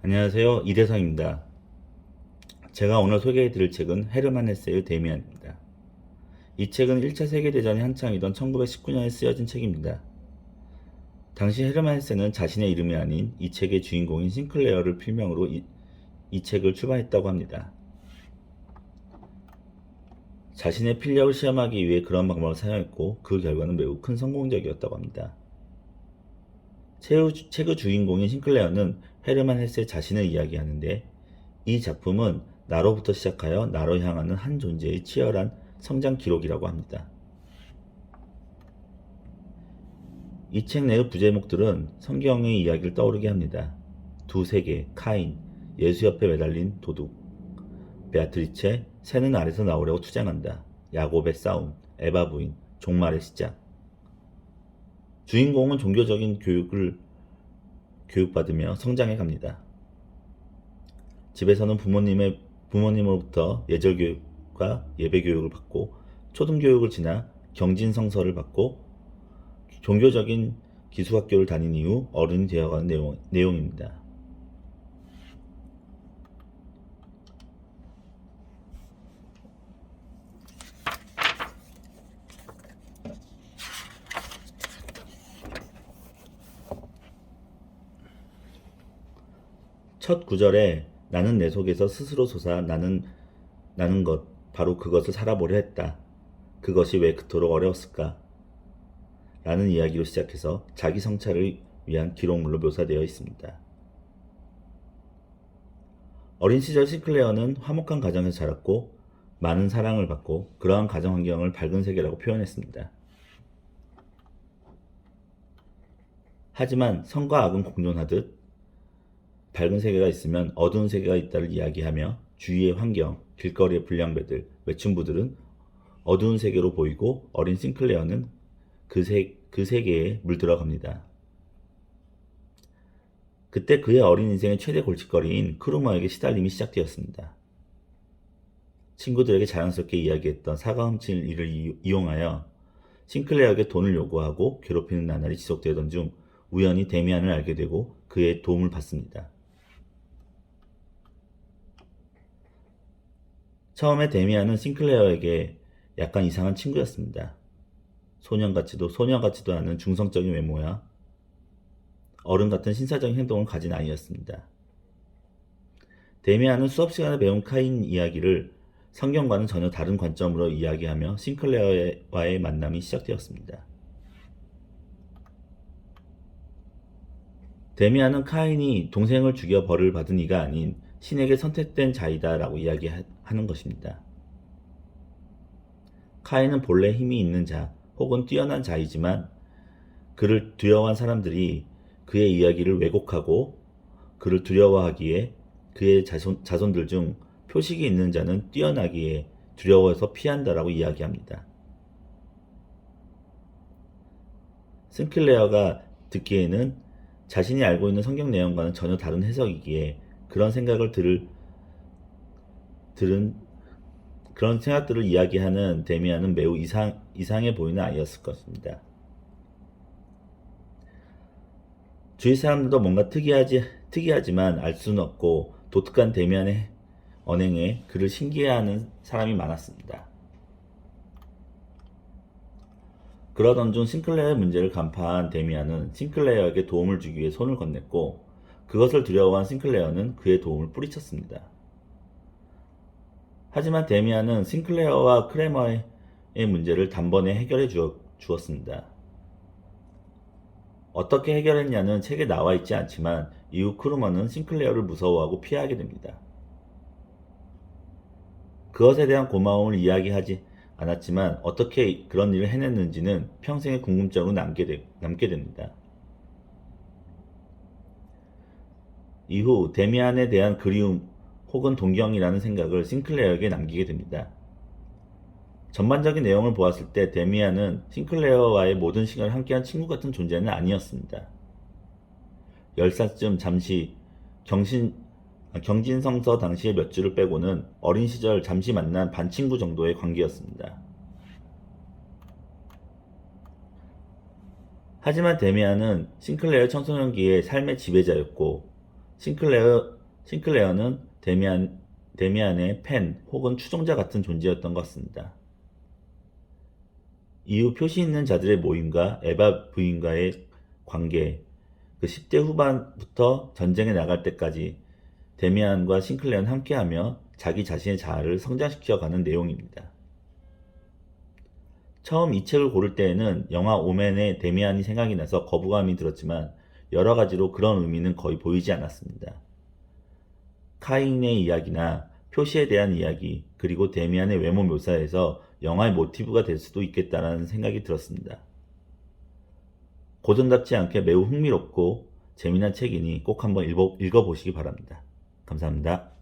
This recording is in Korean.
안녕하세요. 이대성입니다. 제가 오늘 소개해드릴 책은 헤르만 헤세의 데미안입니다. 이 책은 1차 세계대전이 한창이던 1919년에 쓰여진 책입니다. 당시 헤르만 헤세는 자신의 이름이 아닌 이 책의 주인공인 싱클레어를 필명으로 이 책을 출판했다고 합니다. 자신의 필력을 시험하기 위해 그런 방법을 사용했고 그 결과는 매우 큰 성공적이었다고 합니다. 책의 주인공인 싱클레어는 헤르만 헤세 자신을 이야기하는데 이 작품은 나로부터 시작하여 나로 향하는 한 존재의 치열한 성장 기록이라고 합니다. 이 책 내의 부제목들은 성경의 이야기를 떠오르게 합니다. 두 세계, 카인, 예수 옆에 매달린 도둑, 베아트리체, 새는 알에서 나오려고 투쟁한다, 야곱의 싸움, 에바 부인, 종말의 시작. 주인공은 종교적인 교육을 교육받으며 성장해 갑니다. 집에서는 부모님으로부터 예절 교육과 예배 교육을 받고 초등교육을 지나 경진성서를 받고 종교적인 기숙학교를 다닌 이후 어른이 되어가는 내용입니다. 첫 구절에 나는 내 속에서 스스로 솟아 나는 것 바로 그것을 살아보려 했다. 그것이 왜 그토록 어려웠을까? 라는 이야기로 시작해서 자기 성찰을 위한 기록물로 묘사되어 있습니다. 어린 시절 싱클레어는 화목한 가정에서 자랐고 많은 사랑을 받고 그러한 가정 환경을 밝은 세계라고 표현했습니다. 하지만 선과 악은 공존하듯 밝은 세계가 있으면 어두운 세계가 있다를 이야기하며 주위의 환경, 길거리의 불량배들, 외춘부들은 어두운 세계로 보이고 어린 싱클레어는 그 세계에 물들어갑니다. 그때 그의 어린 인생의 최대 골칫거리인 크루머에게 시달림이 시작되었습니다. 친구들에게 자랑스럽게 이야기했던 사과 훔칠 일을 이용하여 싱클레어에게 돈을 요구하고 괴롭히는 나날이 지속되던 중 우연히 데미안을 알게 되고 그의 도움을 받습니다. 처음에 데미안은 싱클레어에게 약간 이상한 친구였습니다. 소년 같지도 않은 중성적인 외모야 어른 같은 신사적인 행동을 가진 아이였습니다. 데미안은 수업 시간에 배운 카인 이야기를 성경과는 전혀 다른 관점으로 이야기하며 싱클레어와의 만남이 시작되었습니다. 데미안은 카인이 동생을 죽여 벌을 받은 이가 아닌 신에게 선택된 자이다 라고 이야기하는 것입니다. 카인은 본래 힘이 있는 자 혹은 뛰어난 자이지만 그를 두려워한 사람들이 그의 이야기를 왜곡하고 그를 두려워하기에 그의 자손들 중 표식이 있는 자는 뛰어나기에 두려워해서 피한다라고 이야기합니다. 싱클레어가 듣기에는 자신이 알고 있는 성경 내용과는 전혀 다른 해석이기에 그런 생각들을 이야기하는 데미안은 매우 이상해 보이는 아이였을 것입니다. 주위 사람들도 뭔가 특이하지만 알 수는 없고 독특한 데미안의 언행에 그를 신기해하는 사람이 많았습니다. 그러던 중 싱클레어의 문제를 간파한 데미안은 싱클레어에게 도움을 주기 위해 손을 건넸고 그것을 두려워한 싱클레어는 그의 도움을 뿌리쳤습니다. 하지만 데미안은 싱클레어와 크레머의 문제를 단번에 해결해 주었습니다. 어떻게 해결했냐는 책에 나와 있지 않지만 이후 크루머는 싱클레어를 무서워하고 피하게 됩니다. 그것에 대한 고마움을 이야기하지 않았지만 어떻게 그런 일을 해냈는지는 평생의 궁금증으로 남게 됩니다. 이후 데미안에 대한 그리움 혹은 동경이라는 생각을 싱클레어에게 남기게 됩니다. 전반적인 내용을 보았을 때 데미안은 싱클레어와의 모든 시간을 함께한 친구 같은 존재는 아니었습니다. 10살쯤 잠시 경진성서 당시의 몇 줄을 빼고는 어린 시절 잠시 만난 반친구 정도의 관계였습니다. 하지만 데미안은 싱클레어 청소년기의 삶의 지배자였고 싱클레어는 데미안의 팬 혹은 추종자 같은 존재였던 것 같습니다. 이후 표시 있는 자들의 모임과 에바 부인과의 관계, 그 10대 후반부터 전쟁에 나갈 때까지 데미안과 싱클레어는 함께하며 자기 자신의 자아를 성장시켜가는 내용입니다. 처음 이 책을 고를 때에는 영화 오맨의 데미안이 생각이 나서 거부감이 들었지만 여러 가지로 그런 의미는 거의 보이지 않았습니다. 카인의 이야기나 표시에 대한 이야기, 그리고 데미안의 외모 묘사에서 영화의 모티브가 될 수도 있겠다는 생각이 들었습니다. 고전답지 않게 매우 흥미롭고 재미난 책이니 꼭 한번 읽어보시기 바랍니다. 감사합니다.